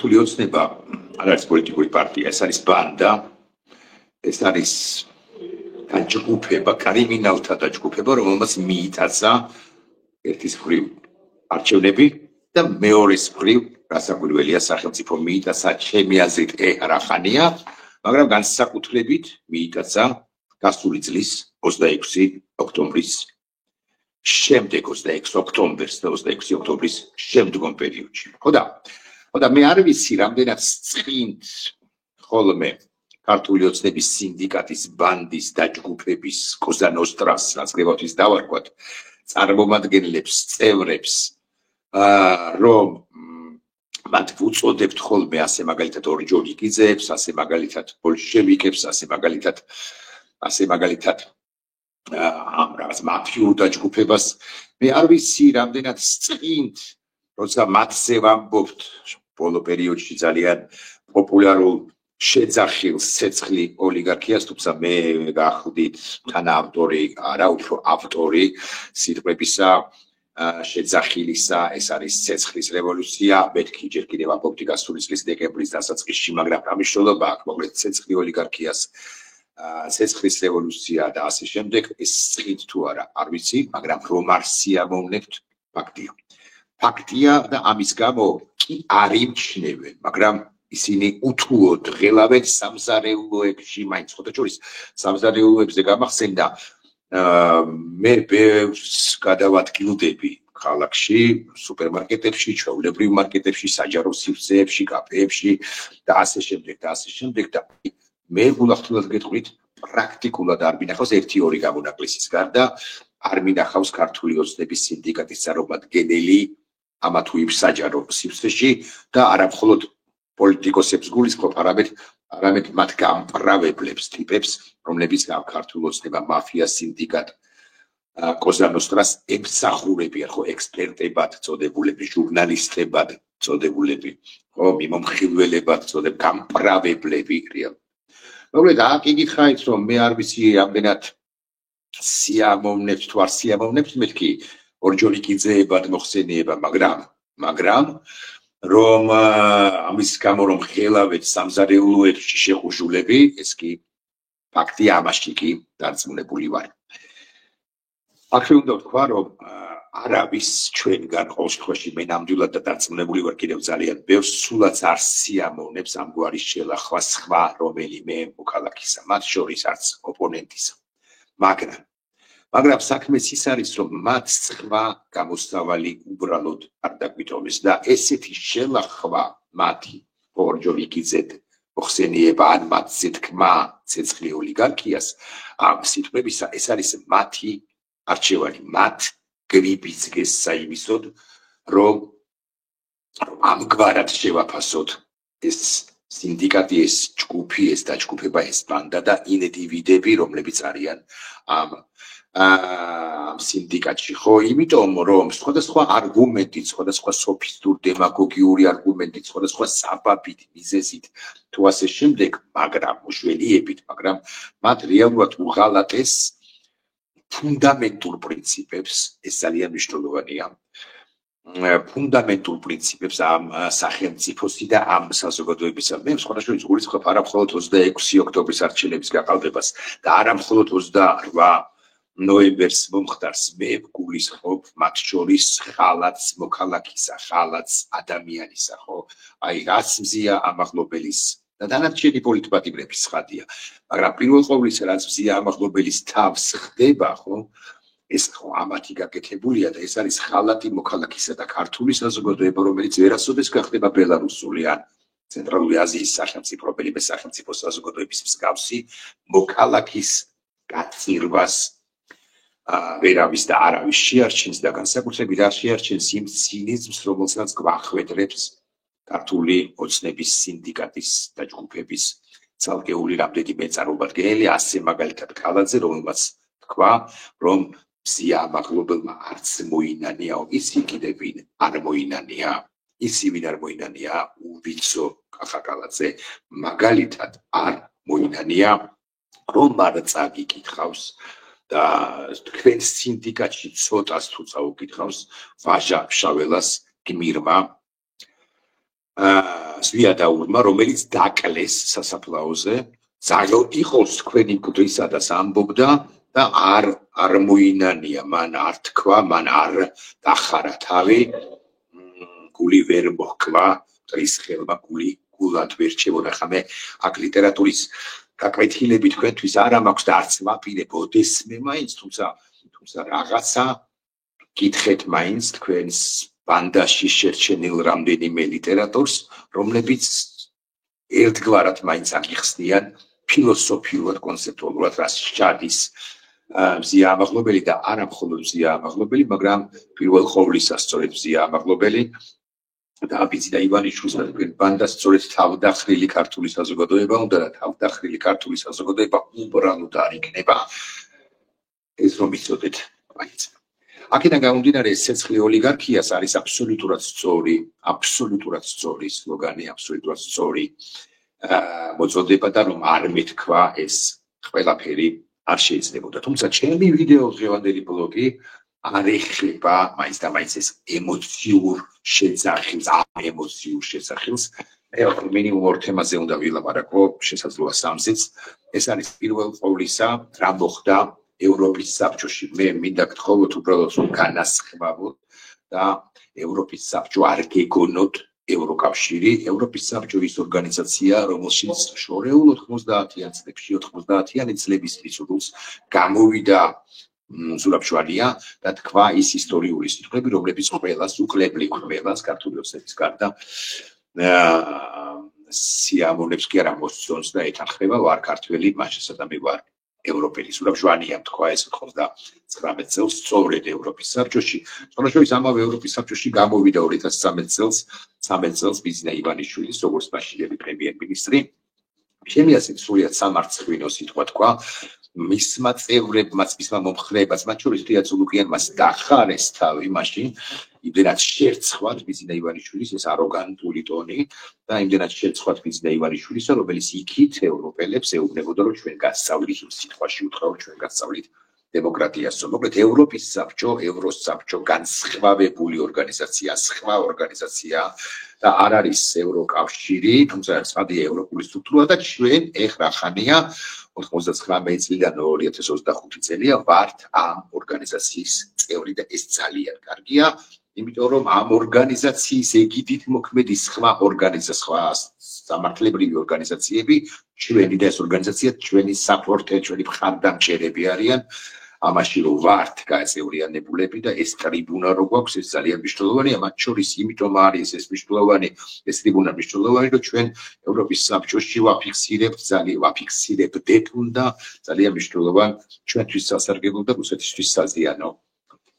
ქართული ოცნება არ არის პოლიტიკური პარტია, ეს არის ბანდა, ეს არის დაჯგუფება, კრიმინალთა დაჯგუფება, რომელმაც მიიტაცა ერთის მხრივ არჩევნები და მეორის მხრივ გასაკვირველია სახელმწიფო მიიტაცა ჩემი აზრით რახანია, მაგრამ განსაკუთრებით მიიტაცა გასული წლის 26 ოქტომბრის შემდეგ 26 ოქტომბერს და 26 ოქტომბრის შემდგომ პერიოდში. ხოდა მე არ ვიცი რამდენად წყინთ ხოლმე ქართული ოცნების სინდიკატის ბანდის დაჯგუფების კოზა ნოსტრას ნაწილობრივ დავარქვათ წარმომადგენლებს, წევრებს, რომ მათ უწოდებთ ხოლმე ასე მაგალითად ორჯონიკიძეებს, ასე მაგალითად ბოლშევიკებს, ასე მაგალითად ამ რაღაც მაფიურ დაჯგუფებას. მე არ ვიცი რამდენად წყინთ, როცა მათზე ვამბობთ ბოლო პერიოდში ძალიან პოპულარულ შეძახილ ცეცხლი ოლიგარქიას, თუმცა მე გახდით თანაავტორი, არა უფრო ავტორი სიტყვებისა შეძახილისა, ეს არის ცეცხლის რევოლუცია, მეთქი ჯერ კიდევ ვამბობდი გასული წლის დეკემბრის დასაწყისში, მაგრამ რა მნიშვნელობა აქვს მოკლედ ცეცხლი ოლიგარქიას, ცეცხლის რევოლუცია და ასე შემდეგ, ეს წყით თუ არა, არ ვიცი, მაგრამ რომ არ სიამოვნებთ, ფაქტია და ამის გამო კი არ იმჩნევენ, მაგრამ ისინი უთუოდ ღელავენ სამზარეულოებში, მაინც ხოთაშორის სამზარეულოებზე გამახსენდა მე ბევრს გადავადგილდები ქალაქში, სუპერმარკეტებში, ჩვეულებრივ მარკეტებში, საჯარო სივრცეებში, კაფეებში და ასე შემდეგ და მე გულახდილად გეტყვით, პრაქტიკულად არ მინახავს 1-2 გამონაკლისის გარდა, არ მინახავს ქართული ოცნების სინდიკატის წარმომადგენელი ამა თუ იმ საჯარო სივრცეში და არა მხოლოდ პოლიტიკოსებს გულისხმობ, არამედ მათ გამправებლებს, ტიპებს, რომლებიც ქართულ ოცნება მაფია სინდიკატ კოზა ნოსტრას ემსახურებიან, ხო, ექსპერტებად წოდებულები, ჟურნალისტებად წოდებულები, ხო, მიმომხილველებად წოდებულები, გამправებლები რეალურად. მოკლედ, აქ იგითხარით, რომ მე არ ვიცი რამდენად სიამოვნებთ თუ არ სიამოვნებთ, მეთქი ორჯონიკიძეებად მოხსენიება, მაგრამ რომ ამის გამო რომ ღელავეთ სამზარეულოებში შეხუჟულები, ეს კი ფაქტია, ამაში კი დარწმუნებული ვარ. აქვე უნდა ვთქვა, რომ არავის ჩვენგან ყოველ შემთხვევაში მე ნამდვილად და დარწმუნებული ვარ კიდევ ძალიან ბევრს სულაც არ სიამოვნებს ამგვარი შელახვა სხვა რომელიმე მოქალაქისა, მათ შორის არც ოპონენტისა. მაგრამ საქმეც ის არის, რომ მათ სხვა გამოსავალი უბრალოდ არ დაგვიტოვეს და ესეთი შელახვა მათი ორჯონიკიძედ მოხსენიება ან მათზე თქმა ცეცხლი ოლიგარქიას ამ სიტყვებისა, ეს არის მათი არჩევანი, მათ გვიბიძგეს საიმისოდ, რომ ამგვარად შევაფასოთ ეს სინდიკატი, ეს ჯგუფი, ეს დაჯგუფება, ეს ბანდა და ინდივიდები, რომლებიც არიან ამ სინდიკატში, ხო, იმიტომ რომ სხვადასხვა არგუმენტით, სხვადასხვა სოფისტურ დემაგოგიური არგუმენტით, სხვადასხვა საბაბით, მიზეზით თუ ასე შემდეგ, მაგრამ უშველიებით, მაგრამ მათ რეალურად უღალატეს ფუნდამენტურ პრინციპებს, ეს ძალიან მნიშვნელოვანია. ფუნდამენტურ პრინციპებს ამ სახელმწიფოსი და ამ საზოგადოებისა. მე სხვადასხვა გულისხმობ არა მხოლოდ 26 ოქტომბრის არჩევნების გაყალბებას და არა მხოლოდ 28 ნოემბერს მომხდარს, მე გულისხმობ მათ შორის ხალათს მოქალაქისა, ხალათს ადამიანისა, ხო? აი, რაც მზია ამაღლობელის და დანარჩენი პოლიტპატიმრების ცხადია, მაგრამ პირველ ყოვლისა, რაც მზია ამაღლობელის თავს ხდება, ხო? ეს ხო ამათი გაკეთებულია და ეს არის ხალათი მოქალაქისა და ქართული საზოგადოება, რომელიც ვერასოდეს გახდება ბელარუსული ან ცენტრალური აზიის სახელმწიფო, რომელიმე სახელმწიფო საზოგადოების მსგავსი მოქალაქის გაწირვას ვერავის და არავის შეარჩენს და განსაკუთრებით არ შეარჩენს იმ ცინიზმს, რომელსაც გვახვედრებს ქართული ოცნების სინდიკატის დაჯგუფების ცალკეული რამდენიმე წარმომადგენელი, ასე მაგალითად კალაძე, რომელმაც თქვა, რომ მზია ამაღლობელმა არც მოინანია, ისი კიდევ ვინ არ მოინანია, უბიცო კახაკალაძე, მაგალითად არ მოინანია, რომ არ წაგიკითხავს და თქვენ სინდიკატში ცოტას თუ წაუკითხავს ვაჟა ფშაველას გმირმა ზვიადაურმა, რომელიც დაკლეს სასაფლაოზე, ძალიან იყოს თქვენი მკვდრისა და ამბობდა და არ მოინანია, მან არ თქვა, მან არ დახარა თავი, გული ვერ მოჰკლა, მტრის ხელმა გული გულად ვერ ჩემოდა. ხამე აქ ლიტერატურის გაკვეთილები თქვენთვის არ მაქვს და არც ვაპირებ ოდესმე მაინც, თუმცა რაღაცა გითხეთ მაინც თქვენს ბანდაში შერჩენილ რამდენიმე ლიტერატორს, რომლებიც ერთგვარად მაინც აღიხსნიან ფილოსოფიურად, კონცეპტუალურად რას შედის მზია ამაღლობელი და არა მხოლოდ მზია ამაღლობელი, მაგრამ პირველ ყოვლისა სწორედ მზია ამაღლობელი და აბიცი და ივანიშვილის ბანდა სწორედ თავდახრილი ქართული საზოგადოება უნდა და თავდახრილი ქართული საზოგადოება უბრალოდ არ იქნება ეს რომ იცოდეთ მაინც. აქედან გამომდინარე ეს ცეცხლი ოლიგარქიას არის აბსოლუტურად სწორი სლოგანი, აბსოლუტურად სწორი მოწოდება და რომ არ მეთქვა ეს ყველაფერი არ შეიძლებოდა. თუმცა ჩემი ვიდეო დღევანდელი ბლოგი არ ეხება მაინც და მაინც ეს ემოციურ შეძახილს. მინიმუმ ორ თემაზე უნდა ვილაპარაკო, შესაძლოა სამზეც. ეს არის პირველ ყოვლისა რა მოხდა ევროპის საბჭოში. მე მინდა გთხოვოთ უბრალოდ რომ განასხვავოთ და ევროპის საბჭო არ გეგონოთ ევროკავშირი. ევროპის საბჭო ის ორგანიზაცია, რომელშიც შორეულ 90-იან წლებში, 90-იანი წლების მიწურულს გამოვიდა ზურაბშვალია და თქვა ის ისტორიული სიტყვები, რომლებიც ყველას უკლებლი ყველას ქართული ოცნების გარდა სიამოვნებს კი არა მოსწონს და ეთანხმება ვარ ქართველი, მაშასა და მე ვარ ევროპელი. ზურაბშვალიამ თქვა ეს 99 წელს სწორედ ევროპის საბჭოში. სწორედ ამავე ევროპის საბჭოში გამოვიდა 2013 წელს ბიზნა ივანიშვილის როგორც მაშინდელი პრემიერ-მინისტრი. ჩემი ასეთ სრულიად სამარცხვინო სიტყვა თქვა მისმა წევრებმაც, მისმა მომხრეებმაც, მათ შორის თეა ცულუკიანმაც დახარეს თავი მაშინ, იმდენად შერცხვათ ბიზნა ივანიშვილის ეს აროგანტული ტონი და იმდენად შერცხვათ ბიზნა ივანიშვილის, რომელიც იქით ევროპელებს ეუბნებოდა, რომ ჩვენ გასწავლით იმ სიტყვაში უთხრა, რომ ჩვენ გასწავლით დემოკრატიას. მოკლედ ევროპის საბჭო, ევროსაბჭო განსხვავებული ორგანიზაცია, სხვა ორგანიზაცია და არ არის ევროკავშირი, თუმცა ცხადია ევროპული სტრუქტურა და ჩვენ ეხლა ხანია 99 წლიდან 2025 წელია ვართ ამ ორგანიზაციის წევრი და ეს ძალიან კარგია, იმიტომ რომ ამ ორგანიზაციის ეგიდით მოქმედი სხვა სამართლებრივი ორგანიზაციები ჩვენი და ეს ორგანიზაცია ჩვენი საპორტე, ჩვენი მხარდამჭერები არიან. ამაში რომ ვართ გაწევრიანებულები და ეს ტრიბუნა რო გვაქვს ეს ძალიან მნიშვნელოვანია, მათ შორის იმიტომ არის ეს მნიშვნელოვანი, ეს ტრიბუნა მნიშვნელოვანი, რომ ჩვენ ევროპის საბჭოში ვაფიქსირებდეთ უნდა ძალიან მნიშვნელოვან ჩვენთვის სასარგებლო და რუსეთისთვის საზიანო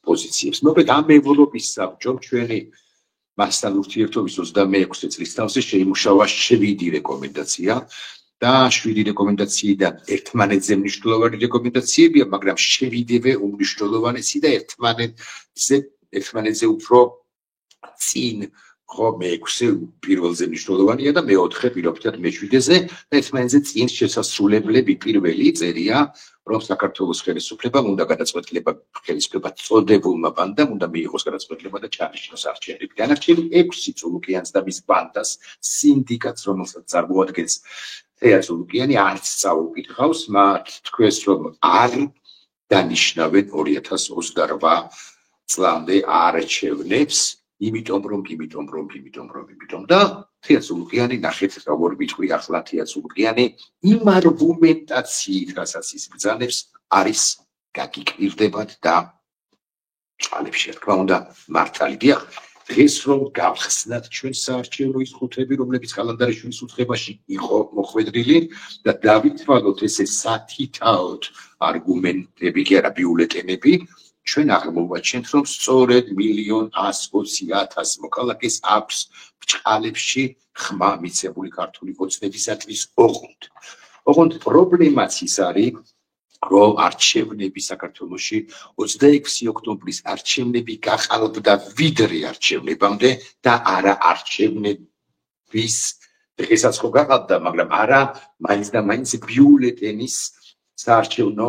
პოზიციებს. მოკლედ ამ ევროპის საბჭომ ჩვენი მასთან ურთიერთობის 26 წლის თავზე შეიმუშავა 7 რეკომენდაცია. და 7 რეკომენდაციიდან ერთმანეთზე მნიშვნელოვანი რეკომენდაციებია, მაგრამ 7-ვე უმნიშვნელოვანესი და ერთმანეთზე უფრო წინ, ხო, მე-6 პირველზე მნიშვნელოვანია და მე-4 პირობითად მე-7-ზე და ერთმანეთზე წინ შესასრულებლები. პირველი წერია, რომ საქართველოს ხელისუფლებამ უნდა ხელისუფლება წოდებულმა ბანდამ უნდა მიიღოს გადაწყვეტილება და ჩანიშნოს არჩევნები. დანარჩენი 6 ცულუკიანს და მის ბანდას სინდიკატს, რომელსაც წარმოადგენს თეა ცულუკიანი არც წაუკითხავს, მათ თქვეს რომ არ დანიშნავენ 2028 წლამდე არჩევნებს, იმიტომ და თეა ცულუკიანი ნახეთ როგორ მიტყვი ახლა თეა ცულუკიანი იმ არგუმენტაციით, რასაც ის ბრძანებს, არის გაგიკვირდებათ და წყალებში რა თქმა უნდა მართალი. დიახ, დღეს რომ გავხსნათ ჩვენ საარჩევნო ის ხუთები, რომლებიც კალანდარიშვილის უცხებაში იყო მოხვედრილი და დავითვალოთ ესე სათითაოდ არგუმენტები კი არა ბიულეტენები, ჩვენ აღმოვაჩენთ, რომ სწორედ 1,120,000 მოქალაქეს აქვს ბჭყალებში ხმა მიცემული ქართული ოცნებისათვის ოღონდ პრობლემაც ის არის, რომ არჩევნები საქართველოში 26 ოქტომბრის არჩევნები გაყალბდა ვიდრე არჩევნებამდე და არა არჩევნების დღესაც ხო გაყალბდა, მაგრამ არა მაინც და მაინც ბიულეტენის საარჩევნო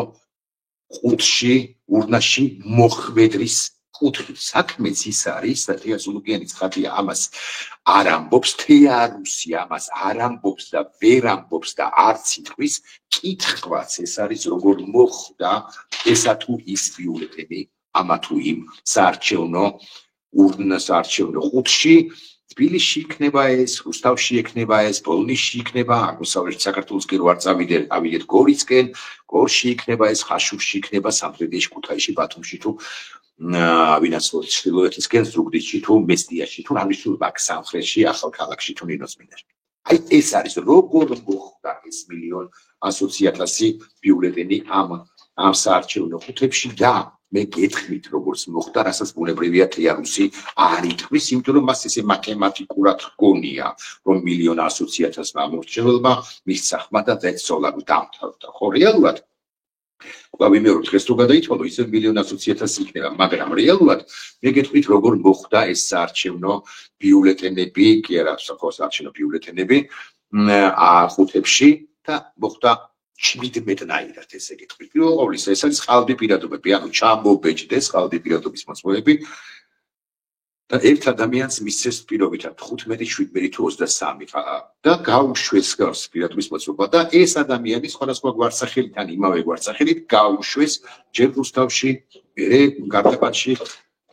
ყუთში, ურნაში მოხვედრის კუთხით საქმეც ის არის და თეაზულუკიანი ცხადია ამას არ ამბობს თეარუსი ამას არ ამბობს და ვერ ამბობს და არც იტყვის კითხვაც ეს არის როგორ მოხდა ესა თუ ის ბიულეტენი ამა თუ იმ საარჩევნო საარჩევნო ყუთში თბილისში იქნება ეს რუსთავში იქნება ეს პოლონეთში იქნება აღმოსავლეთ საქართველოს კი რო არ წავიდეთ გორისკენ გორში იქნება ეს ხაშურში იქნება სამტრედიაში ქუთაისში ბათუმში თუ ვინაცვლოდ ჩრდილოეთისკენ ზუგდიდში თუ მესტიაში თუ რამისულ ბაქ სამხრეთში ახალქალაქში თუ ნინოსმინაში აი ეს არის როგორ მოხდა ეს 1,100,000 ბიულეტენი ამ საარჩევნო ყუთებში და მე გეთხრით როგორც მოხდა რასაც ბუნებრივია თეარუსი არ იტყვის იმიტომ რომ მას ესე მათემატიკურად გონია რომ 1,100,000 მომრჩეველმა მისცა ხმა და დეცოლავი დამთავრდა ხო რეალურად ვიმეორებ დღეს თუ გადაითვალო ისე 1,100,000 იქნება მაგრამ რეალურად მე გეთქვით როგორ მოხდა ეს საარჩევნო ბიულეტენები კი არა საარჩევნო ბიულეტენები ყუთებში და მოხდა 17-ნაირად ესე გეტყვით. პირველ ყოვლისა ეს არის ხალხი პირადობები, ანუ ჩამობეჭდეს ხალხი პირადობის მოწმობები და ერთ ადამიანს მისცეს პირობითად 15-17 თუ 23 და გაუშვეს გავს პირადობის მოწმობა და ეს ადამიანი სხვადასხვა გვარსახელით ან იმავე გვარსახელით გაუშვეს ჯერ რუსთავში, მერე გარდაბანში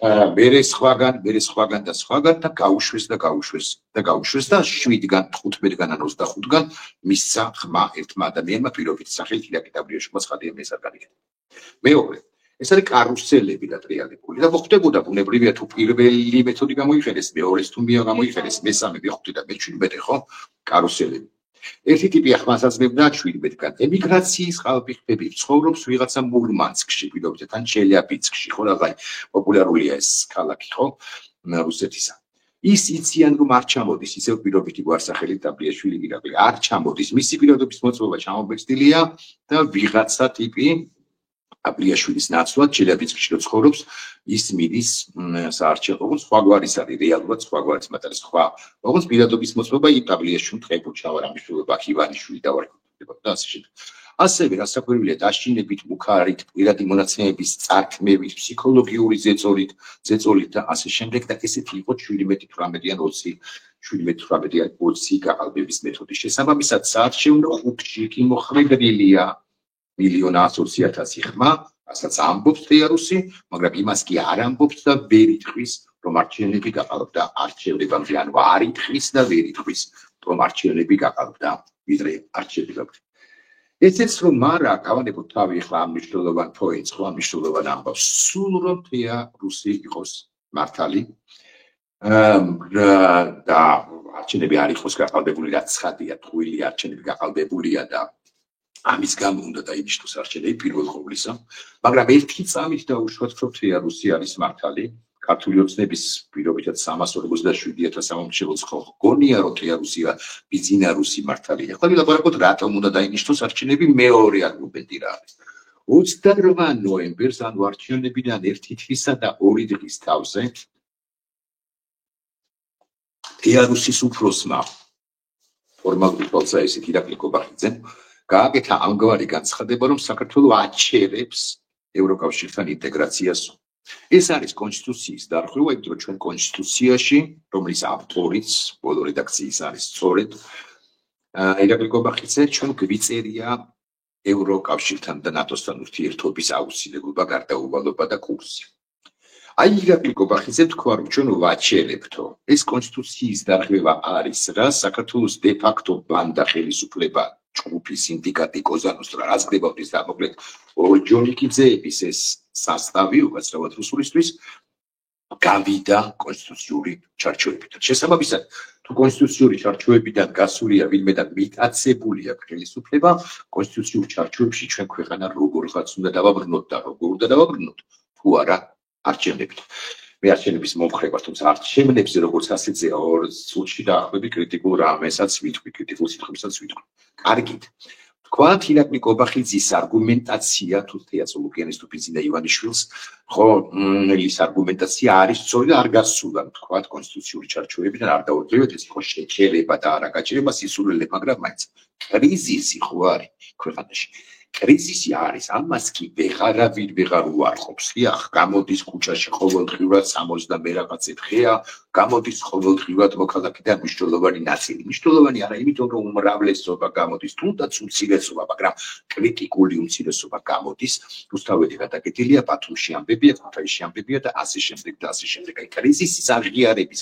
მერე სხვაგან და გაუშვეს და 7-გან 15-გან ან 25-გან მისცა ხმა ერთმა ადამიანმა პირობით სახელით ილაკი დაბრიაშვილმა ცხადია მე არ განიგეთ. მეორე ეს არის კარუსელები და ტრიალებული და მოხდებოდა ბუნებრივია თუ პირველი მეთოდი გამოიყენეს მეორეს თუ გამოიყენეს მესამე მეხუთე და მე-17 ხო კარუსელები ერთი ტიპი ახმასაზრებდა 17-გან ემიგრაციის ხალხი ხდები ცხოვრობს ვიღაცა მურმანსკში პირობითად ან ჩელიაბინსკში ხო რაღაც პოპულარულია ეს ქალაქი ხო რუსეთისა ის იციან რომ არ ჩამოდის ისევ პირობითი გვარსახელით დაბრიაშვილი ირაკლი არ ჩამოდის მისი პირობების მოწმობა ჩამობეჭდილია და ვიღაცა ტიპი აბრიაშვილის ნაცვლად ჩელიაბინსკში რო ცხოვრობს ის მიდის საარჩევნო სხვა გვარის არის რეალურად სხვა გვარის მაგალითად სხვა როგორც პირადობის მოწმობა იპაბრიაშვილი ტყებუჩა ვარამიშვილო ბაქივანიშვილი დავარქვა და ასე შემდეგ ასევე რასაკვირველია დაშინებით მუქარით პირადი მონაცემების წარქმევით ფსიქოლოგიური ზეწოლით და ასე შემდეგ და ესეთი იყო 17-18 ან 20 გაყალბების მეთოდის შესაბამისად საარჩევნო ყუთში კი მოხმედრილია 1,100,000 ხმა, რასაც ამბობს თეარუსი, მაგრამ იმას კი არ ამბობს და ვერ იტყვის, რომ არჩევნები გაყალბდა არჩევნებამდე, ანუ არ იტყვის და ვერ იტყვის, რომ არჩევნები გაყალბდა, ვიდრე არჩევნებამდე. ესეც რომ არა, გავანებოთ თავი ახლა ამ მნიშვნელოვან პოინტს, ხო, ამ მნიშვნელოვან ამბავს, სულ რომ თეარუსი იყოს მართალი და არჩევნები არ იყოს გაყალბებული, რაც ცხადია, ტყუილი არჩევნები გაყალბებულია და ამის გამო უნდა დაინიშნოს არჩევნები პირველ ყოვლისა, მაგრამ ერთი წამით დაუშვათ, რომ თეარუსი არის მართალი. ქართული ოცნების პირობითად 347,000 სამომრჩეველს გონია, რომ თეარუსია ბიზინარუსი მართალია. ახლა ვილაპარაკოთ, რატომ უნდა დაინიშნოს არჩევნები მეორე არგუმენტი რა არის. 28 ნოემბერს, ანუ არჩევნებიდან ერთი თვისა და 2 დღის თავზე თეარუსის უფროსმა ფორმალური თვალსაჩინო ირაკლი კობახიძემ გააკეთა ამგვარი განცხადება, რომ საქართველოს აჩერებს ევროკავშირთან ინტეგრაციას. ეს არის კონსტიტუციის დარღვევა, იმიტომ რომ ჩვენ კონსტიტუციაში, რომლის ავტორიც ბოლო რედაქციის არის სწორედ ირაკლი კობახიძე, ჩვენ გვიწერია ევროკავშირთან და ნატოსთან ურთიერთობის აუცილებლობა, გარდაუვალობა და კურსი. აი ირაკლი კობახიძე თქვა, რომ ჩვენ ვაჩერებთო. ეს კონსტიტუციის დარღვევა არის რა, საქართველოს დე ფაქტო ბანდა ხელისუფლება ჯგუფი სინდიკატი კოზანოსტრა რაც ხდებოდის და მოკლედ ორჯონიკიძეების ეს სასტავი უკაცრავად რუსულისთვის გავიდა კონსტიტუციური ჩარჩოებიდან. შესაბამისად, თუ კონსტიტუციური ჩარჩოებიდან გასულია ვინმე და მიტაცებულია ხელისუფლება, კონსტიტუციურ ჩარჩოებში ჩვენ ქვეყანა როგორღაც უნდა დავაბრუნოთ და როგორ უნდა დავაბრუნოთ, თუ არა არჩევნებით. მე არჩევნების მომხრე ვარ, თუმცა არჩევნებზე როგორც ასეთზეა 2 წუთში დაახლოებით კრიტიკულ რამესაც ვიტყვი, კრიტიკულ სიტყვებსაც ვიტყვი. კარგით. თქვათ ირაკლი კობახიძის არგუმენტაცია თუ თეატრულუკიანის თუ ბიზინა ივანიშვილს, ხო, ის არგუმენტაცია არის სწორი და არ გასულა, თქვათ კონსტიტუციური ჩარჩოებიდან არ დაუძლევთ ეს იყო შეჩერება და არა გაჩერება სისულელე, მაგრამ მაინც კრიზისი ხო არის ქვეყანაში. კრიზისი არის, ამას კი ვეღარ უარყოფს. ხა გამოდის ქუჩაში ყოველდღიურად 60 რაღაცე დღეა, გამოდის ყოველდღიურად მოქალაქეთა მნიშვნელოვანი ნაწილი. მნიშვნელოვანი არა, იმიტომ რომ უმრავლესობა გამოდის, თუნდაც უმცირესობა, მაგრამ კრიტიკული უმცირესობა გამოდის. რუსთაველი გადაკეტილია, ბათუმში ამბებია, ქუთაისში ამბებია და ასე შემდეგ და ასე შემდეგ. აი კრიზისის აღიარების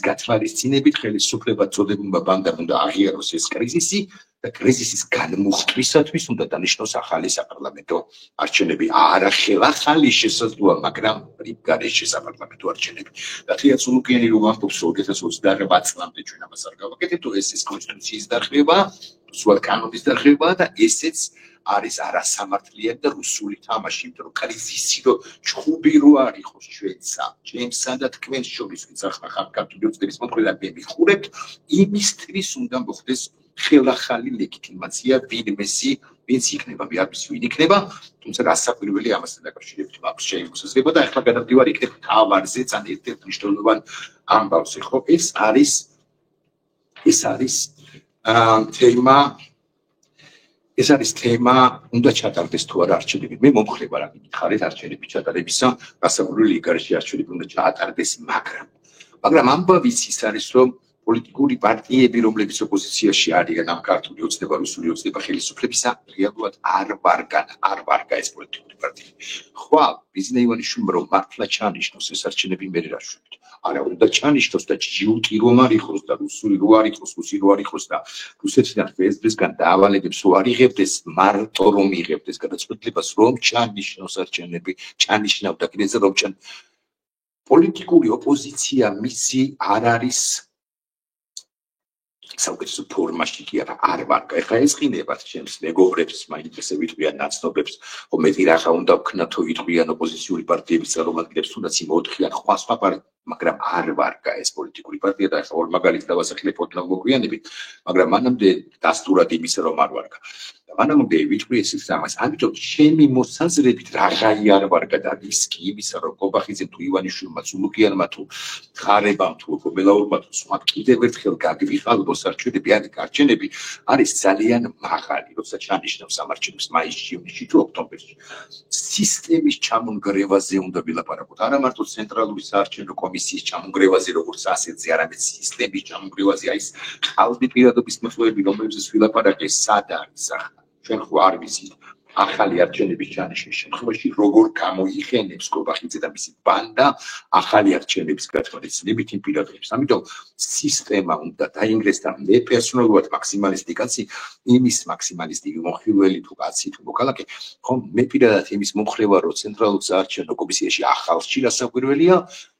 გათვალისწინებით ხელისუფლება წოდებულმა ბანდამ უნდა აღიაროს ეს კრიზისი და კრიზისის განმუხტვისათვის უნდა დანიშნოს ახალი საპარლამენტო არჩევნები. არა ხელახალი შესაძლოა, მაგრამ რიგგარეშე საპარლამენტო არჩევნები. და თეა ცულუკიანი რომ ამბობს 2028 წლამდე ჩვენ ამას არ გავაკეთებთ, ეს კონსტიტუციის დარღვევა, სულ კანონის დარღვევა და ესეც არის არასამართლიანი და რუსული თამაში, იმიტომ რომ კრიზისი რო ჩხუბი რო არ იყოს ჩვენსა და თქვენს შორის, ვინც ახლა ქართული ოცნების მომხრეა მე მიხურებთ, იმისთვის უნდა მოხდეს ხელახალი ლეგიტიმაცია ვინც იქნება, მე არ ვიცი ვინ იქნება, თუმცა გასაკვირველი ამასთან დაკავშირებით მაქვს შეიმოსება და ახლა გადავდივარ იქნებ თავარზე ძალიან ერთ-ერთ მნიშვნელოვან ამბავზე, ხო? ეს არის თემა, უნდა ჩატარდეს თუ არა არჩევნები. მე მომხრე ვარ ამ მითხარით არჩევნების ჩატარებისა, გასაკვირველი იგარში არჩევნები უნდა ჩაატარდეს, მაგრამ ამბავიც ის არის, რომ პოლიტიკური პარტიები, რომლებიც ოპოზიციაში არიან ამ ქართული ოცნება, რუსული ოცნება ხელისუფლებისა, რეალურად არ ვარგა ეს პოლიტიკური პარტიები. ხვალ ბიზნე ივანიშვილმა რომ მართლა ჩანიშნოს ეს არჩევნები მე რა შვებით. არა, უნდა ჩანიშნოს და ჯიუტი რომ არ იყოს და რუსული რო არ იყოს და რუსეთიდან ფსბ-სგან დაავალებებს რო არ იღებდეს, მარტო რომ იღებდეს გადაწყვეტილებას რომ ჩანიშნოს არჩევნები, ჩანიშნავდა კიდეც რომ პოლიტიკური ოპოზიცია მისი არ არის საუკეთესო ფორმაში კი არ ვარგა. ეხლა ეს ყინებათ ჩემს მეგობრებს, მაინც ესე ვიტყვიან ნაცნობებს, რომ მეტი რაღაცა უნდა ვქნათო ვიტყვიან ოპოზიციური პარტიების წარმომადგენლებს, თუნდაც იმ 4-იან სხვა მაგრამ არ ვარგა ეს პოლიტიკური პარტია და ეხლა ორ მაგალითს დავასახელებ ოდნავ მოგვიანებით, მაგრამ მანამდე დასტურად იმისა რომ არ ვარგა. მანამდე ვიტყვი ესეც ამას. ამიტომ ჩემი მოსაზრებით რაღაცა არ ვარგა და რისკი იმისა რომ კობახიძემ თუ ივანიშვილმა ცულუკიანმა თუ ხარებამ თუ მელაურმა თუ სხვა კიდევ ერთხელ გაგვიყალბოს არჩევნები არის ძალიან მაღალი, როცა ჩანიშნავს ამ არჩევნებს მაისში, ივნისში თუ ოქტომბერში. სისტემის ჩამონგრევაზე უნდა ვილაპარაკოთ, არა მარტო ცენტრალური საარჩევნო კომისიის ჩამონგრევაზე, როგორც ასეთზე, არამედ სისტემის ჩამონგრევაზე, აი ეს ყალბი პირადობის მოხდები, რომლებზეც ვილაპარაკე, სად არის ახლა? ჩვენ ხო არ ვიცით ახალი არჩევნების ჩანიშნვის შემთხვევაში როგორ გამოიყენებს კობახიძე და მისი ბანდა ახალი არჩევნების გათვალისწინებით იმ პირადობებს. ამიტომ სისტემა უნდა დაინგრეს და მე პერსონალურად მაქსიმალისტი კაცი, იმის მაქსიმალისტი მომხილველი თუ კაცი თუ მოქალაქე, ხომ მე პირადად იმის მომხრე ვარ, რომ ცენტრალურ საარჩევნო კომისიაში ახალში რასაკვირველია,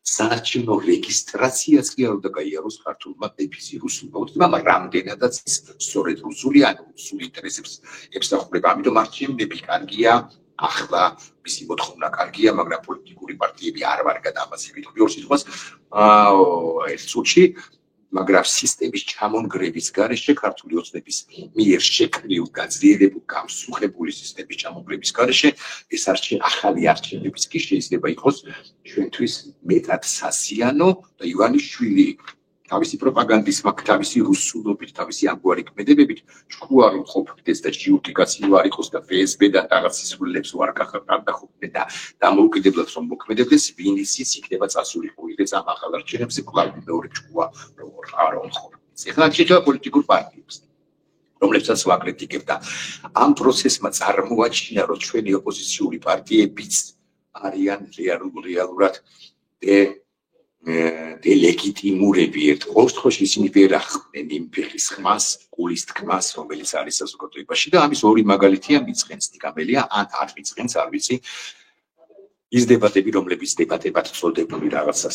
საარჩევნო რეგისტრაციაც კი არ უნდა გაიაროს ქართულმა დეფიზი რუსულმა ოცნებამ, მაგრამ რამდენადაც სწორედ რუსული ან რუსული ინტერესებს ემსახურება. ამიტომ არჩევნები კარგია, ახლა მისი მოთხოვნა კარგია, მაგრამ პოლიტიკური პარტიები არ ვარგა და ამაზე ვიტყვი ორ სიტყვას ერთ წუთში, მაგრამ სისტემის ჩამონგრევის გარეშე ქართული ოცნების მიერ შექმნილ გაძლიერებულ გამსუხებული სისტემის ჩამონგრევის გარეშე ეს ახალი არჩევნებიც კი შეიძლება იყოს ჩვენთვის მეტად სასიანო და ივანიშვილი თავისი პროპაგანდის თავისი რუსულობით, თავისი ამგვარი ქმედებებით ჩქუა რომ ყოფდეს და ჯიუტიკაცი არ იყოს და ფსბ და რაღაც სისულელებს ვარ გახდა და დამოუკიდებლად რომ მოქმედებდეს, ვინიციც იქნება წასულიყო იდეც ამ ახალ არჩევნებზე კვლავ მეორე ჩქუა როგორ არ ხომ. ეხლა შეიძლება პოლიტიკურ პარტიებს, რომლებსაც ვაკრიტიკებ და ამ პროცესმა წარმოაჩინა რომ ჩვენი ოპოზიციური პარტიებიც არიან რეალურად დელეგიტიმურები ერთ ყოველდღიურში ისინი ვერ ახდენენ იმ ფეხის ხმას, გულის თქმას, რომელიც არის საზოგადოებაში და ამის ორი მაგალითია მიწყენს ნიკამელია, ან არ მიწყენს, არ ვიცი, ის დებატები, რომლებიც დებატებად წოდებული რაღაცა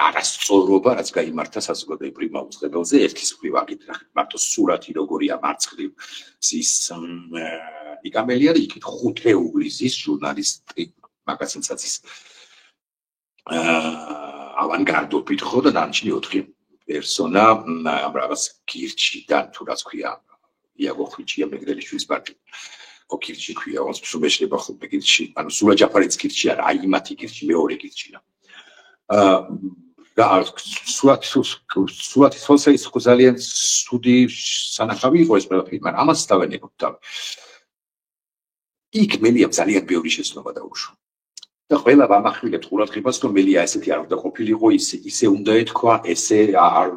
არასწორობა, რაც გაიმართა საზოგადოებრივ მაუწყებელზე, ერთის მხრივ აკითხეთ მარტო სურათი როგორია მარცხნივ ზის ნიკამელია და იქით ხუთეული ზის ჟურნალისტი მაგაზინსაცის ავანგარდობით ხო და დანარჩენი 4 პერსონა ამ რაღაც გირჩიდან თუ რაც ქვია იაგო ხვიჩია მეგრელიშვილის პარტია ოკირჩი ქვია ons სუბეშლება ხოლმე გირჩი ანუ სულა ჯაფარიც გირჩი არა აი მათი გირჩი მეორე გირჩია და სულათის ხოლსა ის ხო ძალიან ცუდი სანახავი იყო ეს ყველაფერი, მაგრამ ამას დავენებოთ თავი. იქ მელიამ ძალიან ბევრი შეცნობა დაუშვა. და ყველა ვამახვილებთ ყურადღებას, რომ მელია ესეთი არ უნდა ყოფილიყო, ისე უნდა ეთქვა, ესე არ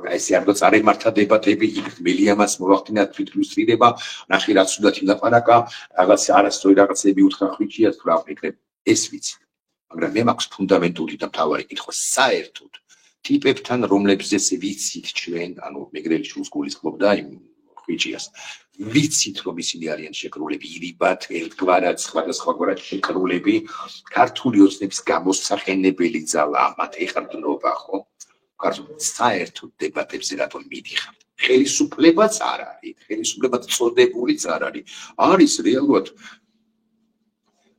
უნდა წარემართა დებატები, იქ მელიამაც მოვახდინა თვითმსწრება, ნახე რაც უნდა ილაპარაკა, რაღაც არასწორი რაღაცები უთხრა ხვიჩია, თუ რა ვფიქრებ, ეს ვიცი. მაგრამ მე მაქვს ფუნდამენტური და მთავარი კითხვა, საერთოდ ტიპებთან, რომლებზეც ვიცით ჩვენ, ანუ მეგრელი შულს გულისხმობდა იმ ხვიჩიას. ვიცით, რომ ისინი არიან შეკრულები, ირიბად, ერთგვარად, სხვადასხვაგვარად შეკრულები, ქართული ოცნების გამოსახენებელი ძალა, მათ ეხარდნობა, ხო? საერთოდ დებატებზე რატომ მიდიხართ? ხელისუფლებაც არ არის, ხელისუფლებაც წოდებულიც არ არის. არის რეალურად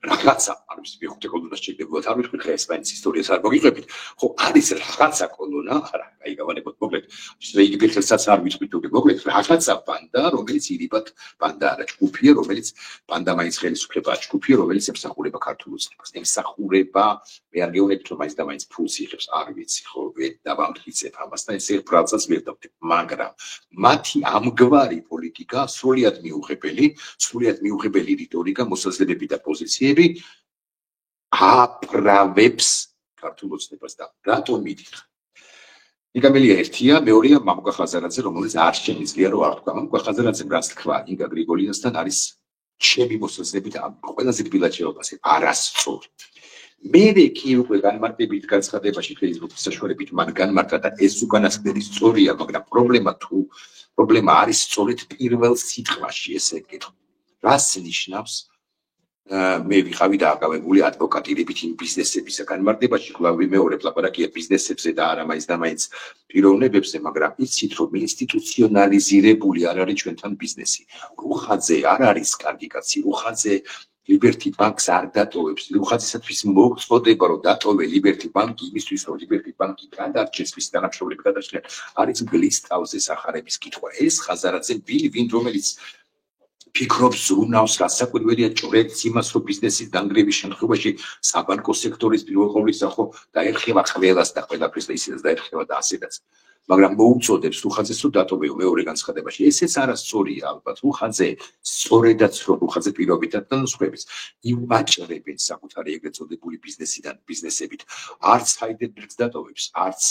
რაღაცა, არის მეხუთე კოლონას შეგვიძლია არ ვიტყვი ხა ესპანეთის ისტორიას არ მოგიყვებით, ხო, არის რაღაცა კოლონა, არა, აი გავანებოთ მოკლედ, იგი ფიქრსაც არ ვიტყვით უკვე მოკლედ, რაღაცა ბანდა, რომელიც ირიბად ბანდა არა, ჯგუფია, რომელიც ბანდა მაინც ხელისუფლებაა, ჯგუფია, რომელიც ემსახურება ქართულ ოცნებას, ემსახურება, მე არ გეუბნებით, რომ მაინც და მაინც ფულს იღებს, არ ვიცი, ხო, დავამტკიცებ ამას და ეს ბრალცას ვერ დავდებ, მაგრამ მათი ამგვარი პოლიტიკა სრულიად მიუღებელი რიტორიკა, მოსაზრებები და პოზიციები აპრავებს ქართულ ოცნებას და რატომ მიდიხარ? ნიკამელია ერთია, მეორეა მამუკა ხაზარაძე, რომელიც არ შეიძლება რომ არ თქვა. მამუკა ხაზარაძემ რაც თქვა ინგა გრიგოლიანსთან არის ჩემი მოსაზრებით ყველაზე რბილად შეუპასე, არასწორი. მე კი უკვე განმარტებით განცხადებაში Facebook-ის საშუალებით მან განმარტა და ეს უკანასკნელი სწორია, მაგრამ პრობლემა არის სწორედ პირველ სიტყვაში, ესე ვკითხო. რას ნიშნავს მე ვიყავი დააკავებული ადვოკატირებით იმ ბიზნესებისა განმარტებაში, კვლავ ვიმეორებ ლაპარაკია ბიზნესებზე და არა მაინც და მაინც პიროვნებებზე, მაგრამ იცით რომ ინსტიტუციონალიზირებული არ არის ჩვენთან ბიზნესი. რუხაძე არ არის კარგი კაცი, რუხაძე Liberty Bank-ს არ დატოვებს, რუხაძისათვის მოწოდება რომ დატოვე Liberty Bank-ი, იმისთვის რომ Liberty Bank-ი გადარჩეს, მის თანამშრომლები გადარჩენ, არის მგლის თავზე სახარების კითხვა. ეს ხაზარაძე ვინ რომელიც ფიქრობს ზრუნავს, რასაკვირველია ჭრებს იმას, რომ ბიზნესის დანგრევის შემთხვევაში საბანკო სექტორის პირველ ყოვლისა ხო დაერხება ყველას და ყველაფერს და ისედაც დაერხება და ასედაც. მაგრამ მოუწოდებს რუხაძეს რომ დატოვეო მეორე განცხადებაში. ესეც არასწორია ალბათ. რუხაძე სწორედაც რომ რუხაძე პირობითად და სხვაებიც იმაჭრებენ საკუთარი ეგრეთ წოდებული ბიზნესებით. არც ჰაიდელბერგს დატოვებს, არც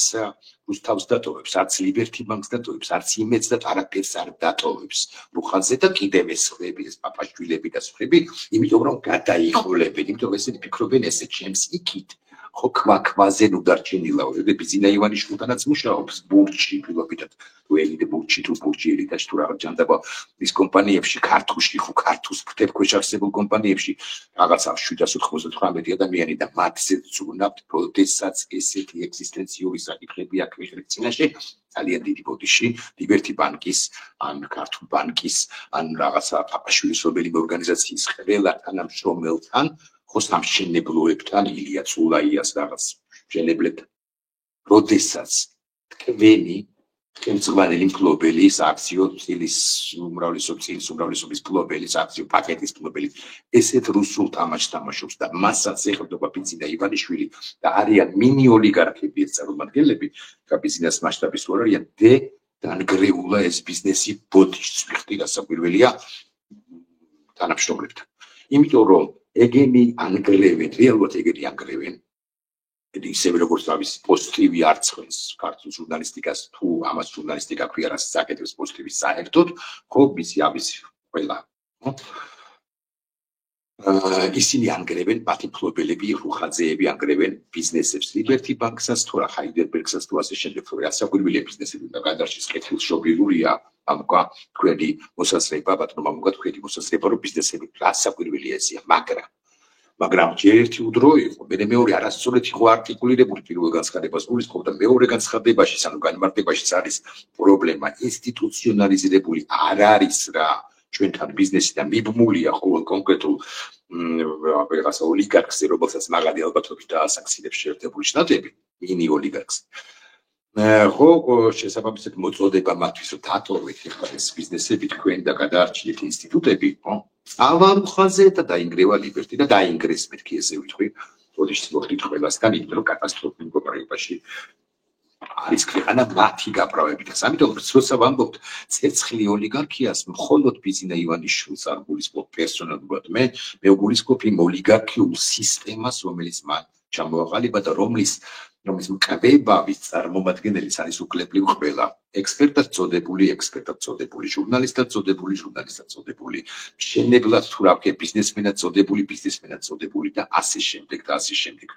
რუსთავს დატოვებს, არც Liberty Bank-ს დატოვებს, არც იმედს და არაფერს არ დატოვებს. რუხაძე და კიდევ ეს ხლები, ეს პაპაშვილები და სხვები, იმიტომ რომ გადაიხოლებენ, იმიტომ რომ ესენი ფიქრობენ ესე ჩემს იქით. ხო ქვაზე ნუ დარჩენილა, ბიზინა ივანიშვილთანაც მუშაობს ბურჯში, ფილობიტად თუ ელიდე ბურჯში თუ ბურჯი ელიტაში თუ რაღაც ჯანდაბა ის კომპანიებში, ქართულში ხო ქართულს ფრთებქვეშ არსებულ კომპანიებში რაღაცა 799 ადამიანი და მათზე ზრუნავთ, როდესაც ესეთი ეგზისტენციური საკითხები აქვე წინაშე ძალიან დიდი ბოდიში Liberty Bank-ის, ან ქართულ ბანკის, ან რაღაცა პაპაშვილისობელი ორგანიზაციის ყველა თანამშრომელთან ხო სამშენებლოებთან, ილია ცულაიას რაღაც მშენებლებთან, როდესაც თქვენი ხელმძღვანელი მფლობელის აქციო წილის უმრავლესობის მფლობელის აქციო პაკეტის მფლობელი ესეთ რუსულ თამაშს თამაშობს და მასაც ეხებოდა ბიზინა ივანიშვილი და არიან მინი ოლიგარქები ეს წარმომადგენლები, ბიზნეს მასშტაბის რო არიან დანგრეულა ეს ბიზნესი ბოდიშს ვიხდი გასაკვირველია თანამშრომლებთან. იმიტომ რომ ეგენი ანგრევენ, რეალურად ეგენი ანგრევენ. ისევე როგორც თავის პოზიტივი არცხვენს ქართულ ჟურნალისტიკას, თუ ამას ჟურნალისტიკა ქვია, რაც საკეთებს პოზიტივი საერთოდ, ხო მისი ყველა. ისინი ანგრევენ, მათი მფლობელები, რუხაძეები ანგრევენ ბიზნესებს, Liberty Bank-საც თუ რა ჰაიდელბერგსაც თუ ასე შემდეგ, რასაკვირველია ბიზნესები და გადარჩის კეთილშობილურია. ამკა თქვენი მოსაზრება, ბატონო მამუკა თქვენი მოსაზრება, რომ ბიზნესები რასაკვირველია ესეა, მაგრამ ერთი უდრო იყო, მეორე არასწორად იყო არტიკულირებული პირველ განცხადებას გულისხმობ და მეორე განცხადებაში, ანუ განმარტებაშიც არის პრობლემა, ინსტიტუციონალიზირებული არ არის რა ჩვენთან ბიზნესი და მიბმულია ყოველ კონკრეტულ რაღაცა ოლიგარქზე, რომელსაც მაგარი ალბათობით დაასახსინებს შეერთებული შტატები, მინი ოლიგარქს. ხო შესაბამისად მოწოდება მათთვის რომ დატოვეთ ახლა ეს ბიზნესები თქვენ და გადაარჩიეთ ინსტიტუტები, ხო? ავარუხაზე და დაინგრევა Liberty და დაინგრეს მეთქი ესე ვიტყვი, როდესაც მოხდით ყველასთან, იმიტომ რომ კატასტროფულ მდგომარეობაში არის ქვეყანა მათი გაправებით. ამიტომ როცა ვამბობთ ცეცხლი ოლიგარქიას, მხოლოდ ბიზინა ივანიშვილს არ გულისხმობ პერსონალურად. მე გულისხმობ იმ ოლიგარქიულ სისტემას, რომელიც მან ჩამოაყალიბა და რომლის მკვლევავის წარმომადგენელიც არის უკლებლივ ყველა ექსპერტად წოდებული, ჟურნალისტად წოდებული, მშენებლად თუ რა ვქე, ბიზნესმენად წოდებული და ასე შემდეგ.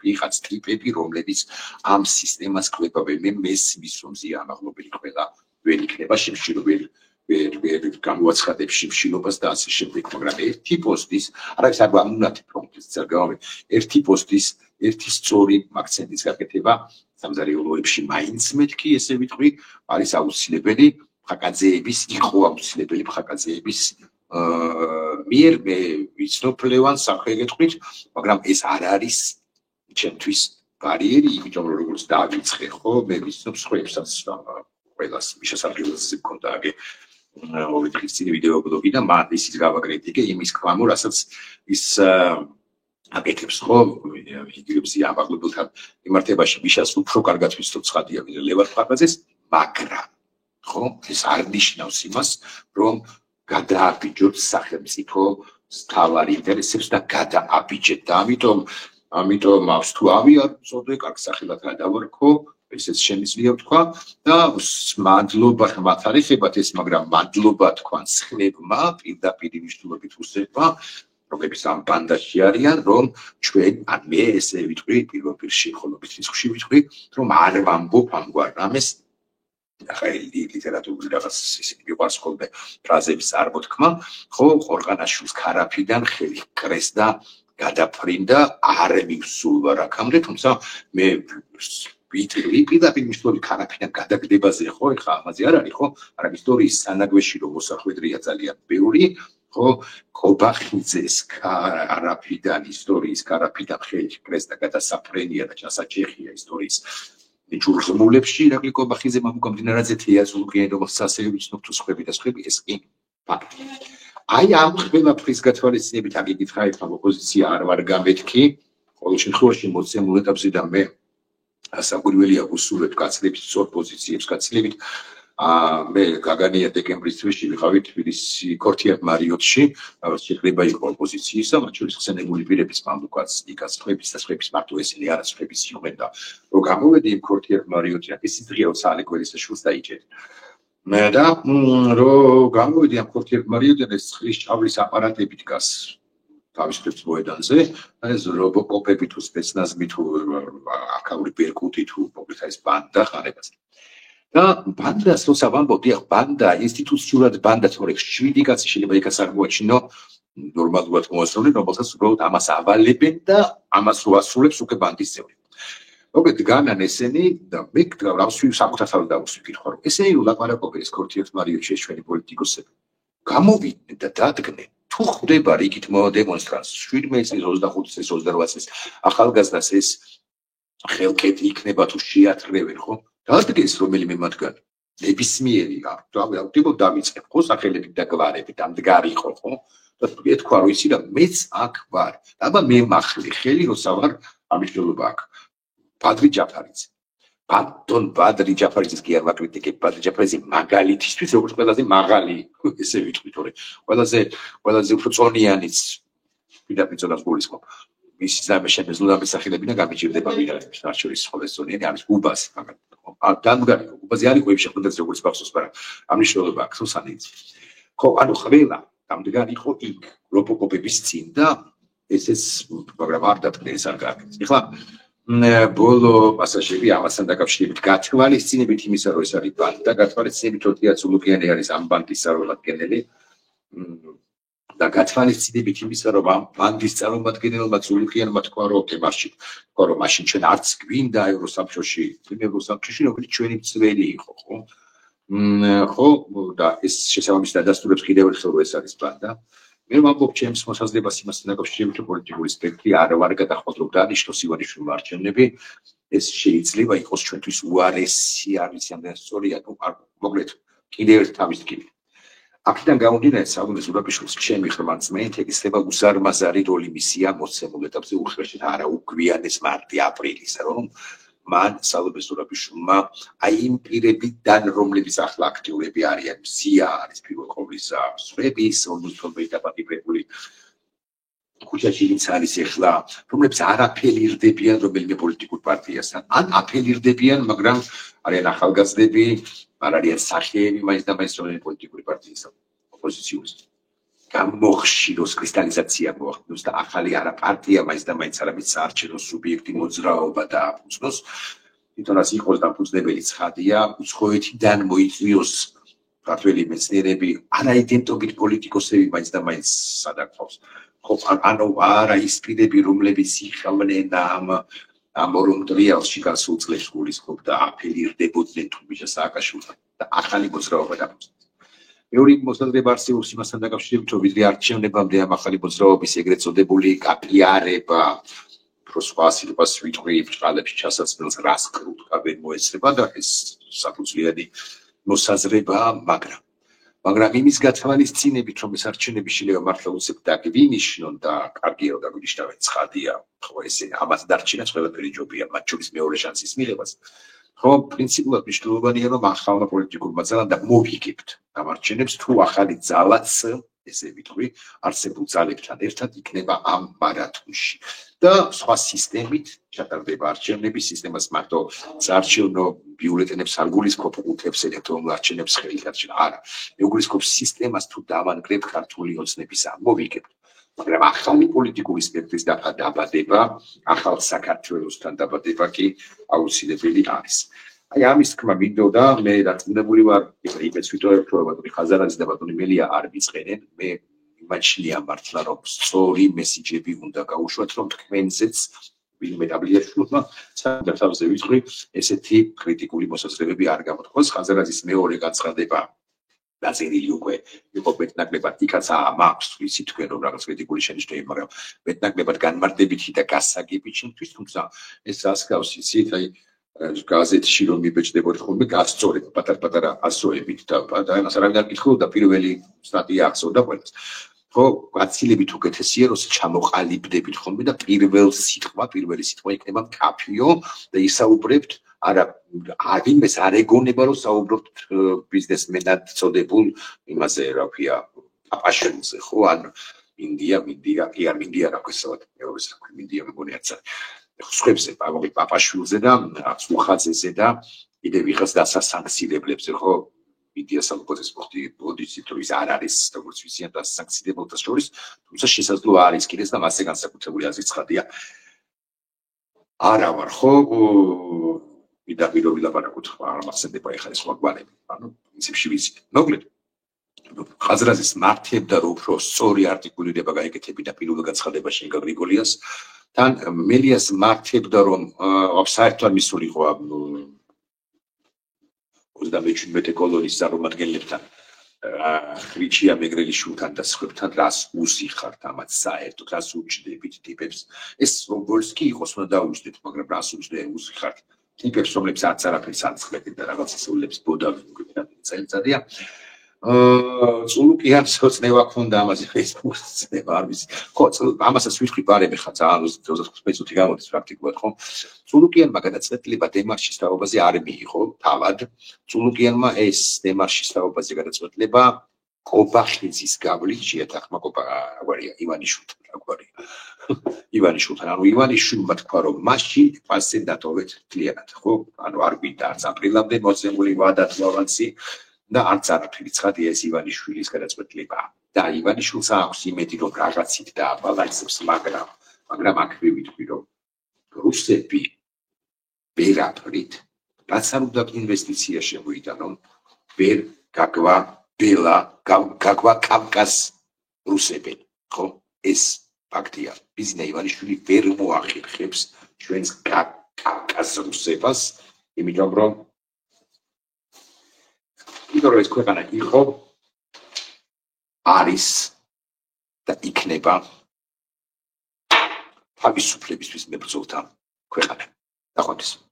ვიღაც ტიპები, რომლებიც ამ სისტემას კლებავენ. მე მესმის რომ ზიანაღლობილი ყველა ვერ იქნება შემშილობელი, ვერ გამოაცხადებს შემშილობას და ასე შემდეგ. მაგრამ ერთი პოსტის, არავის არ გამუნათი პრომპტის არ გავამე, ერთი პოსტის ერთი სწორი აქცენტის გაკეთება სამზარეულოებში მაინც მეთქი, ესე ვიტყვი, არის აუცილებელი ხაკაძეების, იყო აუცილებელი ხაკაძეების მიერ მე ვიცნობ ლევან საქმე გეტყვით, მაგრამ ეს არ არის ჩემთვის ბარიერი, იმიტომ რომ როგორც დავიწყე, ხო, მე ვიცნობ სხვებსაც ყველას მისასალგებლად მქონდა აგე მოვიდიხის წინ ვიდეო ბლოგი და მან ისიც გავაკრიტიკე იმის ქვამო, რასაც ის აკეთებს, ხო, იგივე ზიამაღლებელთან მიმართებაში მიშას უფრო კარგად ვიცნობ ცხადია ვიდრე ლევან ხაკაძეს, მაგრამ ხო, ეს არ ნიშნავს იმას, რომ გადააბიჯოთ სახელმწიფო მთავარ ინტერესებს და გადააბიჯეთ და ამიტომავს თუ ავიაწოდე, კარგ სახელად გადავარქო, ესეც შემიძლია ვთქვა და მადლობა ხმათარიხებათ ეს, მაგრამ მადლობა თქვან ცხლებმა, პირდაპირ მნიშვნელობით უსებმა, რომლებიც ამ ბანდაში არიან, რომ ჩვენ, ან მე ესე ვიტყვი, პირველ პირში, ხოლობის რიცხვში ვიტყვი, რომ არ ვამბობ ამგვარ რამეს, ახლა ლიტერატურული რაღაც ისინი მიყვარს ხოლმე ფრაზების წარმოთქმა, ხო, ყორღანაშვილს ქარაფიდან ხელი კრეს და გადაფრინდა, არ მივსულ ვარ აქამდე, თუმცა მე ვიტყვი პირდაპირ მნიშვნელობით ქარაფიდან გადაგდებაზე, ხო, ეხლა ამაზე არ არის, ხო, მაგრამ ისტორიის სანაგვეში რომ მოსახვედრია ძალიან ბევრი, ხო, კობახიძეს ქარაფიდან, ისტორიის ქარაფიდან ხელი კრეს და გადასაფრენია და ჩასაჯეხია ისტორიის ჯურხმულებში ირაკლი კობახიძე, მამუკამდინარაძე, თეაზულუკიანი, როგორც ასევე ვიცნობ თუ სხვები და სხვები, ეს კი ფაქტი. აი ამ ყველაფრის გათვალისწინებით აგიკითხა ეხლა ოპოზიცია არ ვარ გამეთქი, ყოველ შემთხვევაში მოცემულ ეტაპზე და მე საკვირველია ვუსურვებ კაცლებით სწორ პოზიციებს კაცლებით. მე გაგანია დეკემბრის თვეში ვიყავი თბილისი ქორთიარ მარიოტში, შეკრება იყო ოპოზიციისა, მათ შორის ხსენებული პირების მამლუქაც, იქაც სხვების და სხვების მარტო ესენი არა სხვების იყვნენ და რომ გამოვედი იმ ქორთიარ მარიოტში, ისიც დღეო სალეკვერის და შულს დაიჭერე. მე და რომ გამოვედი ამ ქორთიარ მარიოტიდან ეს წყლის ჭავლის აპარატები დგას თავის მოედანზე, ეს რობოკოპები თუ სპეცნაზმი თუ აქაური ბერკუტი თუ მოკლედ ეს ბანდა ხარებას. და ბანდას როცა ვამბობ, ბანდა ინსტიტუციურად ბანდა, თორემ 7 კაცი შეიძლება იქაც აღმოაჩინო ნორმალურად მოასწრონ, რომელსაც უბრალოდ ამას ავალებენ და ამას რო ასრულებს უკვე ბანდის წევრი. მოკლედ განან ესენი და მე რავსვი საკუთარ თავად დავუსვი კითხვა, რომ ესენი ლაპარაკობენ ეს ქორთიარ მარიოტში ჩვენი პოლიტიკოსები. გამოვიდნენ და დადგნენ, თუ ხდება რიგით დემონსტრანტს 17 წლის, 25 წლის, 28 წლის ახალგაზრდას ეს ხელკეთი იქნება თუ შეათრევენ, ხო? დადგეს რომელიმე მათგანი ნებისმიერი ავტიბოთ დავიწყებ ხო სახელებით და გვარებით ამდგარიყო ხო და ეთქვა რომ იცი და მეც აქ ვარ აბა მე მახლი ხელი როცა ვარ ამიშლობა აქ ბადრი ჯაფარიძე ბატონ ბადრი ჯაფარიძეს კი არ ვაკრიტიკებ ბადრი ჯაფარიძე მაგალითისთვის როგორც ყველაზე მაღალი ესე ვიტყვი თორე ყველაზე უფრო წონიანიც პირდაპირ წონას გულისხმობ მისი შემეძლო სახელები და გამიჭირდება ვიღაცის არ შორის ხოლმე ზონიანი არის უბასი მაგალითად დამგარი უბაზე არის ყויב შეხვედრაზე როგორც ბახსოს მაგრამ ამ მნიშვნელობა აქვს სანიც ხო ანუ ყველა დამდგარი ხო იქ რობოკოპების წინ და ესეც მაგრამ არ დადგეს არ გააკეთეს ეხლა ბოლო პასაჟები ამასთან დაკავშირებით გათვალისწინებით იმისა რომ ეს არის ბანდა გათვალისწინებით რომ თეაზულუკიანი არის ამ ბანდის წარმომადგენელი და გათვალისწინებით იმისა რომ ამ ბანდის წარმომადგენელმა ზულუკიანმა თქვა რომ მაშინ ჩვენ არც გვინდა ევროსაბჭოში რომელიც ჩვენი მცველი იყო ხო და ეს შესაბამის დადასტურებს კიდევ ერთხელ რომ ეს არის ბანდა მე ვამბობ ჩემს მოსაზრებას იმასთან დაკავშირებით რომ პოლიტიკური სპექტრი არ ვარ გადახვდრობ და ნიშნავს ივანიშვილმა არჩევნები ეს შეიძლება იყოს ჩვენთვის უარესი არ ვიცი ამდენ სწორია თუ მოკლედ კიდევ ერთ თავის ტკივილი აქედან გამომდინარე საუბრის ზურაბიშვილს ჩემი ხმანწმენით ეკისრება უსარმაზარი როლი მისია მოცემულ ეტაპზე უხერხეთ არა უგვიანეს მარტი აპრილის რომ მან სალომე ზურაბიშვილმა აი იმ პირებიდან რომლებიც ახლა აქტიურები არიან მზია არის პირველ ყოვლისა სვების ომბუდსმენი დაპატიმრებული ქუჩაში ვინც არის ეხლა რომლებიც არაფერი ირდებიან რომელიმე პოლიტიკურ პარტიასთან ან აფეილირდებიან მაგრამ არიან ახალგაზრდები არ არიან სახეები მაინც და მაინც რომელი პოლიტიკური პარტიის ოპოზიციის გამოხშიროს კრისტალიზაცია მოახდინოს და ახალი არა პარტია მაინც და მაინც არამედ საარჩევნო სუბიექტი მოძრაობა დააფუძნოს თვითონაც იყოს დამფუძნებელი ცხადია უცხოეთიდან მოიწვიოს ქართველი მეცნიერები არაიდენტობით პოლიტიკოსები მაინც და მაინც სადაკავს ანუ არა ის პირები რომლებიც იხავნენ ამ ორონტრიალში გასულ წლებს გულისხმობ და აფეილირდებოდნენ თუმცა სააკაშვილთან და ახალი მოძრაობა დააფუძნეს მეორე მოსაზრება არსებობს იმასთან დაკავშირებით რომ ვიდრე არჩევნებამდე ამ ახალი მოძრაობის ეგრეთ წოდებული კაპიარება პროსვასილებას ვიტყვი ბრალებში ჩასაცმელს რას კრუტკა ვერ მოეცრება და ეს საფუძვლიანი მოსაზრებაა მაგრამ იმის გათვალისწინებით რომ ეს არჩევნები შეიძლება მართლა უცებ დაგვინიშნონ და კარგია რომ დაგვინიშნავენ ცხადია ხო ესე ამას დარჩენაც ყველაფერი ჯობია მათ შორის მეორე შანსის მიღებას ხო პრინციპულად მნიშვნელოვანია რომ ახალმა პოლიტიკურმა ძალამ და მოვიგებთ ამ არჩევნებს თუ ახალი ძალაც ესე ვიტყვი არსებულ ძალებთან ერთად იქნება ამ მარათონში და სხვა სისტემით ჩატარდება არჩევნების სისტემას მარტო საარჩევნო ბიულეტენებს არ გულისხმობ ყუთებს ელექტრონულ არჩევნებს ხელით არჩევა არა მე გულისხმობ სისტემას თუ დავანგრევ ქართული ოცნების ამ მოვიგებთ მაგრამ ახალი პოლიტიკური სპექტრის დაბადება ახალ საქართველოსთან დაბადება კი აუცილებელი არის აი ამის თქმა მინდოდა მე დაწუნებული ვარ იმეც ვიტყოდ რომ ბატონი ხაზარაძე და ბატონი მელია არ მიწყენენ მე იმაჩნია მართლა რომ სწორი მესიჯები უნდა გაუშვათ რომ თქვენზეც ვინმე დაბლიაშვილმა საერთოდ ვიტყვი ესეთი კრიტიკული მოსაზრებები არ გამოთქვას ხაზარაძის მეორე განცხადება დაწერილი უკვე იყო მეტნაკლებად იქაც მაქვს ვიცი თქვენ რომ რაღაც კრიტიკული შენიშვნები მაგრამ მეტნაკლებად განმარტებითი და გასაგები ჩემთვის თუმცა ეს ასკავს იცით აი გაზეთში რომ მიბეჭდებოდი ხოლმე გასწორებ პატარ-პატარა ასოებით და ამას არავინ არ კითხულობდა პირველი სტატია ახსოვდა ყველას ხო გაცილებით უკეთესია რომ ჩამოყალიბდებით ხოლმე და პირველი სიტყვა იქნება მკაფიო და ისაუბრებთ არა ვინმეს არ ეგონება რომ საუბრობთ ბიზნესმენად წოდებულ იმაზე რა ქვია აპაშენზე ხო ან მინდია კი არ მინდია რა ქვია მეორე საქმე მინდია მეგონი არც ხსხვებზე პაპაშვილზე და სუხაძეზე და კიდევ ვიღაც დასასანქცირებლებზე ხო იდეა სამყაროს პოზიცია ის არ არის როგორც ვიციან დასასანქცირებელთა შორის თუმცა შესაძლოა არის კიდეც და მასზე განსაკუთრებული აზრიც ხადია არა ვარ ხო ვიდაპირობი ლაპარაკობთ არ მასენდება ეხლა ეს სხვა გვარები ანუ პრინციპში ვიცით მოკლედ ხაზრაზის მართებდა რომ უფრო სწორი არტიკულირება გაეკეთებინა პირველ განცხადებაში ინგა გრიგოლიას თან მელიას მართებდა რომ საერთოდ მისულიყო 37 კოლონის წარმომადგენლებთან ხრიჩია მეგრელიშვილთან და სხვებთან რას უსიხართ ამათ საერთოდ რას უჯდებით ტიპებს ეს როგორც კი იყოს უნდა დაუჯდეთ მაგრამ რას უსიხართ ტიპებს რომლებიც არც არაფერს ანცხრებენ და რაღაც ისულებს ბოდავენ წელიწადია წულუკიანს ოცნება ქონდა ამაზე Facebook-ს ცნება არ ვიცი ხო ამასაც ვიტყვი ბარები ხა ძალიან 25 წუთი გამოდის პრაქტიკულად ხო წულუკიანმა გადაწყვეტილება დემარშის თაობაზე არ მიიღო თავად წულუკიანმა ეს დემარშის თაობაზე გადაწყვეტილება კობახიძის გავლით შეეთანხმა აგვარია ივანიშვილთან ანუ ივანიშვილმა თქვა რომ მაშინ პასზე დატოვეთ კლიენტად ხო ანუ არ გვინდა არც აპრილამდე მოწმული ვადა ლავანსი და არც არაფერი ცხადია ეს ივანიშვილის გადაწყვეტილება და ივანიშვილს აქვს იმედი რომ რაღაცით დააბალანსებს მაგრამ აქ ვიტყვი რომ რუსები ვერაფრით რაც არ უნდა ინვესტიცია შემოიტანონ ვერ გაგვა კავკას რუსებენ ხო ეს ფაქტია ბიზნე ივანიშვილი ვერ მოახერხებს ჩვენს კავკას რუსებას იმიტომ რომ ის ქვეყანა იყო არის და იქნება თავისუფლებისთვის მებრძოლთა ქვეყანა. დახვეწეს.